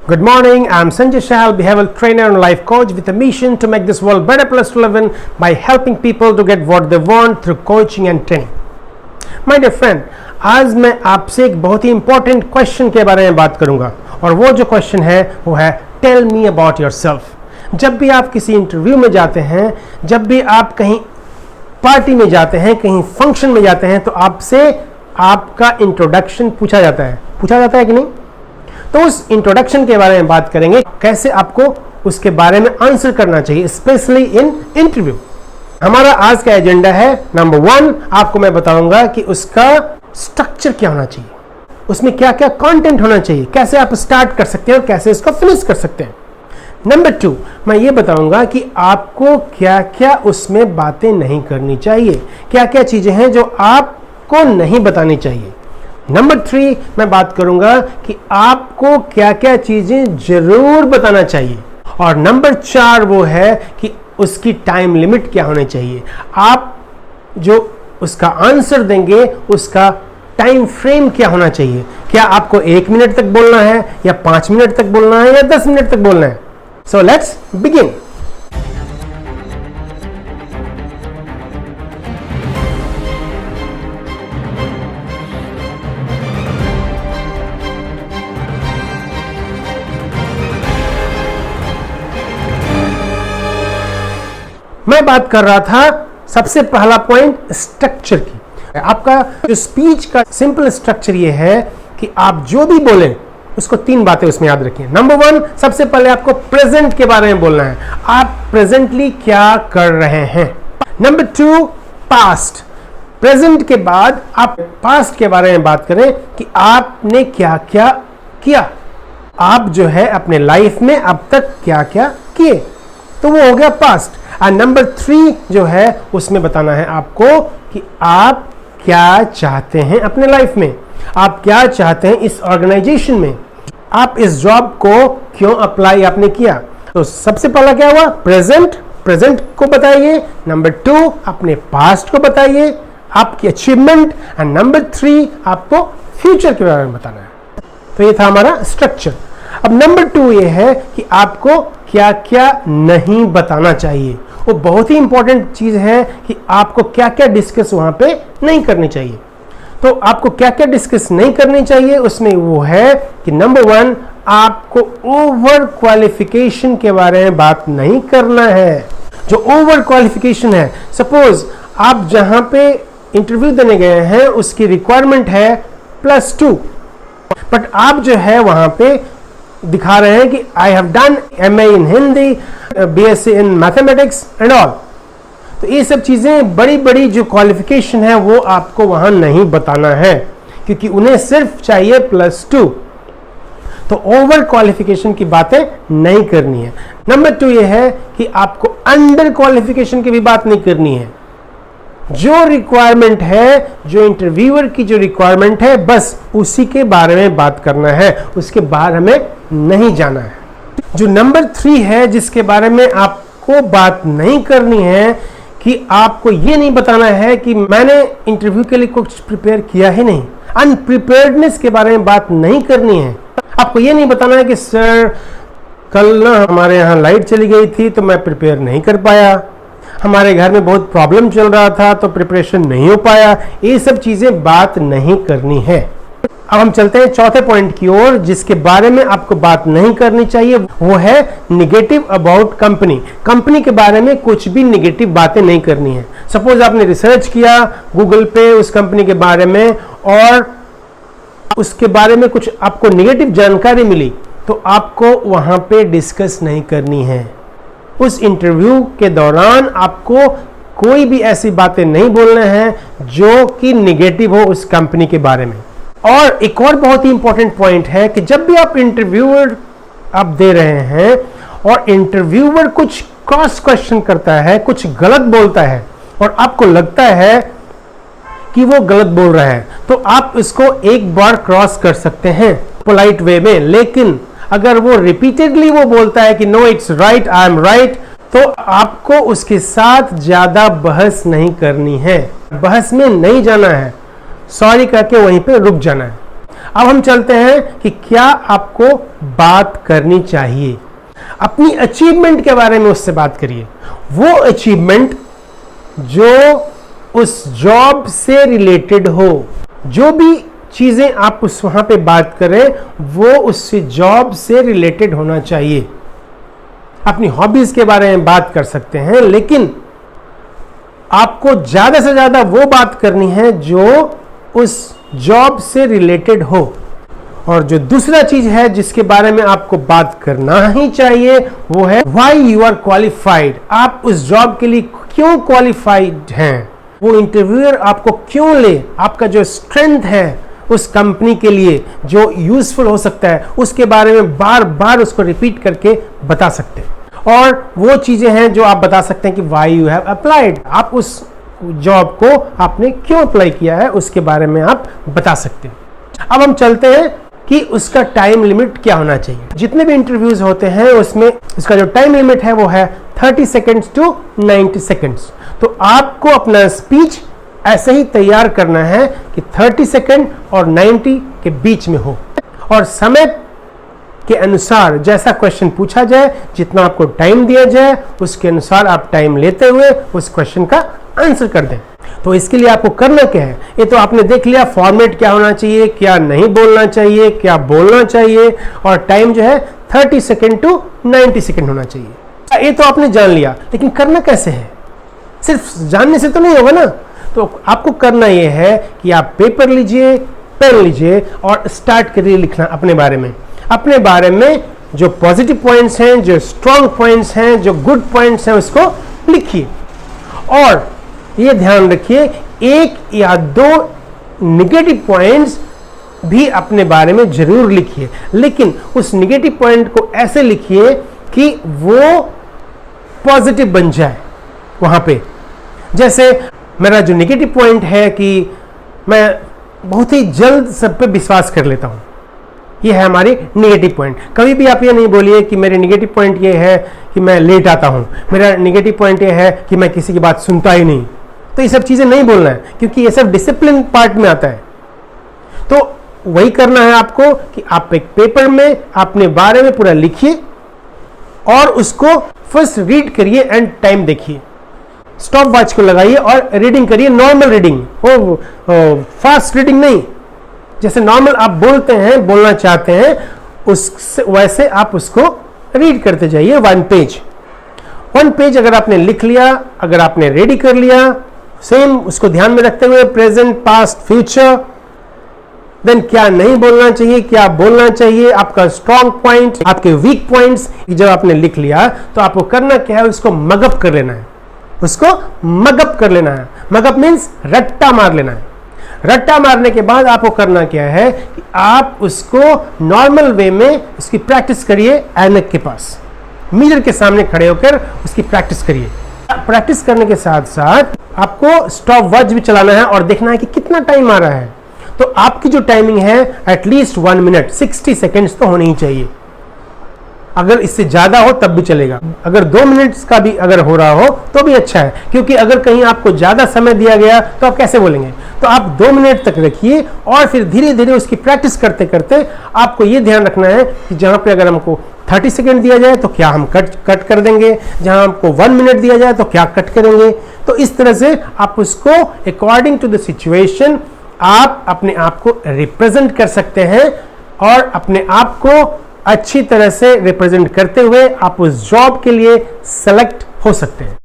Good morning, I'm Sanjay Shahal, behavioral trainer and life coach with a mission to make this world better place to live in by helping people to get what they want through coaching and training. My dear friend, आज मैं आपसे एक बहुत ही important question के बारे में बात करूंगा और वो जो क्वेश्चन है वो है टेल मी अबाउट योरसेल्फ। जब भी आप किसी इंटरव्यू में जाते हैं, जब भी आप कहीं पार्टी में जाते हैं, कहीं फंक्शन में जाते हैं, तो आपसे आपका इंट्रोडक्शन पूछा जाता है कि नहीं? तो उस इंट्रोडक्शन के बारे में बात करेंगे, कैसे आपको उसके बारे में आंसर करना चाहिए, स्पेशली इन इंटरव्यू। हमारा आज का एजेंडा है नंबर 1, आपको मैं बताऊंगा कि उसका स्ट्रक्चर क्या होना चाहिए, उसमें क्या क्या कंटेंट होना चाहिए, कैसे आप स्टार्ट कर सकते हैं और कैसे इसको फिनिश कर सकते हैं। नंबर 2, मैं ये बताऊंगा कि आपको क्या क्या उसमें बातें नहीं करनी चाहिए, क्या क्या चीजें हैं जो आपको नहीं बतानी चाहिए। नंबर 3, मैं बात करूंगा कि आपको क्या क्या चीजें जरूर बताना चाहिए। और नंबर 4 वो है कि उसकी टाइम लिमिट क्या होनी चाहिए। आप जो उसका आंसर देंगे उसका टाइम फ्रेम क्या होना चाहिए। क्या आपको 1 मिनट तक बोलना है या 5 मिनट तक बोलना है या 10 मिनट तक बोलना है। So let's begin. मैं बात कर रहा था सबसे पहला पॉइंट स्ट्रक्चर की। आपका जो स्पीच का सिंपल स्ट्रक्चर ये है कि आप जो भी बोलें उसको 3 बातें उसमें याद रखिए। नंबर 1, सबसे पहले आपको प्रेजेंट के बारे में बोलना है, आप प्रेजेंटली क्या कर रहे हैं। Number 2, past. प्रेजेंट के बाद आप पास्ट के बारे में बात करें कि आपने क्या क्या किया, आप जो है अपने लाइफ में अब तक क्या क्या किए, तो वो हो गया पास्ट। और नंबर 3 जो है उसमें बताना है आपको कि आप क्या चाहते हैं अपने लाइफ में, आप क्या चाहते हैं इस ऑर्गेनाइजेशन में, आप इस जॉब को क्यों अप्लाई आपने किया। तो सबसे पहला क्या हुआ, प्रेजेंट को बताइए। नंबर 2, अपने पास्ट को बताइए, आपकी अचीवमेंट। एंड नंबर 3, आपको फ्यूचर के बारे में बताना है। तो ये था हमारा स्ट्रक्चर। अब नंबर 2 ये है कि आपको क्या क्या नहीं बताना चाहिए। वो बहुत ही इंपॉर्टेंट चीज है कि आपको क्या क्या डिस्कस वहां पे नहीं करनी चाहिए। तो आपको क्या क्या डिस्कस नहीं करनी चाहिए उसमें वो है कि नंबर 1, आपको ओवर क्वालिफिकेशन के बारे में बात नहीं करना है। जो ओवर क्वालिफिकेशन है, सपोज आप जहां पे इंटरव्यू देने गए हैं उसकी रिक्वायरमेंट है +2, बट आप जो है वहां पे दिखा रहे हैं कि I have done MA in Hindi, BSc in mathematics and all. तो ये सब चीजें बड़ी बड़ी जो क्वालिफिकेशन है वो आपको वहां नहीं बताना है, क्योंकि उन्हें सिर्फ चाहिए +2। तो ओवर क्वालिफिकेशन की बातें नहीं करनी है। नंबर 2 ये है कि आपको अंडर क्वालिफिकेशन की भी बात नहीं करनी है। जो रिक्वायरमेंट है, जो इंटरव्यूअर की जो रिक्वायरमेंट है, बस उसी के बारे में बात करना है, उसके बाहर हमें नहीं जाना है। जो नंबर 3 है जिसके बारे में आपको बात नहीं करनी है कि आपको ये नहीं बताना है कि मैंने इंटरव्यू के लिए कुछ प्रिपेयर किया ही नहीं। अनप्रिपेयर्डनेस के बारे में बात नहीं करनी है। आपको ये नहीं बताना है कि सर कल ना हमारे यहाँ लाइट चली गई थी तो मैं प्रिपेयर नहीं कर पाया, हमारे घर में बहुत प्रॉब्लम चल रहा था तो प्रिपरेशन नहीं हो पाया। ये सब चीजें बात नहीं करनी है। अब हम चलते हैं चौथे पॉइंट की ओर जिसके बारे में आपको बात नहीं करनी चाहिए। वो है निगेटिव अबाउट कंपनी के बारे में कुछ भी निगेटिव बातें नहीं करनी है। सपोज आपने रिसर्च किया गूगल पे उस कंपनी के बारे में और उसके बारे में कुछ आपको निगेटिव जानकारी मिली, तो आपको वहां पे डिस्कस नहीं करनी है। उस इंटरव्यू के दौरान आपको कोई भी ऐसी बातें नहीं बोलना है जो कि निगेटिव हो उस कंपनी के बारे में। और एक और बहुत ही इंपॉर्टेंट पॉइंट है कि जब भी आप इंटरव्यूअर आप दे रहे हैं और इंटरव्यूअर कुछ क्रॉस क्वेश्चन करता है, कुछ गलत बोलता है और आपको लगता है कि वो गलत बोल रहा है, तो आप इसको एक बार क्रॉस कर सकते हैं पोलाइट वे में। लेकिन अगर वो रिपीटेडली वो बोलता है कि no it's right, I am right, तो आपको उसके साथ ज्यादा बहस नहीं करनी है, बहस में नहीं जाना है, सॉरी करके वहीं पे रुक जाना है। अब हम चलते हैं कि क्या आपको बात करनी चाहिए। अपनी अचीवमेंट के बारे में उससे बात करिए, वो अचीवमेंट जो उस जॉब से रिलेटेड हो। जो भी चीजें आप उस वहां पे बात करें वो उससे जॉब से रिलेटेड होना चाहिए। अपनी हॉबीज के बारे में बात कर सकते हैं, लेकिन आपको ज्यादा से ज्यादा वो बात करनी है जो उस जॉब से रिलेटेड हो। और जो दूसरा चीज है जिसके बारे में आपको बात करना ही चाहिए वो है व्हाई यू आर क्वालिफाइड। आप उस जॉब के लिए क्यों क्वालिफाइड हैं, वो इंटरव्यूअर आपको क्यों ले, आपका जो स्ट्रेंथ है उस कंपनी के लिए जो यूजफुल हो सकता है, उसके बारे में बार बार उसको रिपीट करके बता सकते हैं। और वो चीजें हैं जो आप बता सकते हैं कि व्हाई यू हैव अप्लाइड, आप उस जॉब को आपने क्यों अप्लाई किया है उसके बारे में आप बता सकते हैं। अब हम चलते हैं कि उसका टाइम लिमिट क्या होना चाहिए। जितने भी इंटरव्यूज होते हैं उसमें उसका जो टाइम लिमिट है वो है 30 सेकेंड्स टू 90 सेकेंड्स। तो आपको अपना स्पीच ऐसे ही तैयार करना है कि 30 सेकेंड और 90 के बीच में हो, और समय के अनुसार जैसा क्वेश्चन पूछा जाए, जितना आपको टाइम दिया जाए उसके अनुसार आप टाइम लेते हुए उस क्वेश्चन का आंसर कर दें। तो इसके लिए आपको करना क्या है, ये तो आपने देख लिया फॉर्मेट क्या होना चाहिए, क्या नहीं बोलना चाहिए, क्या बोलना चाहिए, और टाइम जो है 30 सेकेंड टू 90 सेकेंड होना चाहिए। ये तो आपने जान लिया, लेकिन करना कैसे है? सिर्फ जानने से तो नहीं होगा ना। तो आपको करना यह है कि आप पेपर लीजिए, पेन लीजिए और स्टार्ट करिए लिखना अपने बारे में जो पॉजिटिव पॉइंट्स हैं, जो स्ट्रॉन्ग पॉइंट्स हैं, जो गुड पॉइंट्स हैं उसको लिखिए। और ये ध्यान रखिए एक या दो नेगेटिव पॉइंट्स भी अपने बारे में जरूर लिखिए, लेकिन उस नेगेटिव पॉइंट को ऐसे लिखिए कि वो पॉजिटिव बन जाए वहां पे। जैसे मेरा जो नेगेटिव पॉइंट है कि मैं बहुत ही जल्द सब पे विश्वास कर लेता हूं, ये है हमारी नेगेटिव पॉइंट। कभी भी आप ये नहीं बोलिए कि मेरे नेगेटिव पॉइंट ये है कि मैं लेट आता हूं, मेरा नेगेटिव पॉइंट ये है कि मैं किसी की बात सुनता ही नहीं। तो ये सब चीजें नहीं बोलना है, क्योंकि ये सब डिसिप्लिन पार्ट में आता है। तो वही करना है आपको कि आप एक पेपर में अपने बारे में पूरा लिखिए और उसको फर्स्ट रीड करिए एंड टाइम देखिए, स्टॉप वॉच को लगाइए और रीडिंग करिए, नॉर्मल रीडिंग, फास्ट रीडिंग नहीं। जैसे नॉर्मल आप बोलते हैं, बोलना चाहते हैं, उस वैसे आप उसको रीड करते जाइए। वन पेज अगर आपने लिख लिया, अगर आपने रेडी कर लिया, सेम उसको ध्यान में रखते हुए प्रेजेंट, पास्ट, फ्यूचर, देन क्या नहीं बोलना चाहिए, क्या बोलना चाहिए, आपका स्ट्रॉन्ग पॉइंट, आपके वीक पॉइंट्स, जब आपने लिख लिया तो आपको करना क्या है, उसको मगअप कर लेना है। उसको मगअप कर लेना है। मगअप मीन्स रट्टा मार लेना है। रट्टा मारने के बाद आपको करना क्या है कि आप उसको नॉर्मल वे में उसकी प्रैक्टिस करिए। ऐनक के पास मिरर के सामने खड़े होकर उसकी प्रैक्टिस करिए। प्रैक्टिस करने के साथ साथ आपको स्टॉप वॉच भी चलाना है और देखना है कि कितना टाइम आ रहा है। तो आपकी जो टाइमिंग है एटलीस्ट 1 मिनट 60 सेकेंड्स तो होनी ही चाहिए। अगर इससे ज्यादा हो तब भी चलेगा, अगर 2 मिनट्स का भी अगर हो रहा हो तो भी अच्छा है, क्योंकि अगर कहीं आपको ज्यादा समय दिया गया तो आप कैसे बोलेंगे। तो आप 2 मिनट तक रखिए और फिर धीरे धीरे उसकी प्रैक्टिस करते करते आपको ये ध्यान रखना है कि जहां पे अगर हमको 30 सेकेंड दिया जाए तो क्या हम कट कर देंगे, जहां हमको 1 मिनट दिया जाए तो क्या कट करेंगे। तो इस तरह से आप उसको अकॉर्डिंग टू द सिचुएशन आप अपने आप को रिप्रेजेंट कर सकते हैं और अपने आप को अच्छी तरह से रिप्रेजेंट करते हुए आप उस जॉब के लिए सेलेक्ट हो सकते हैं।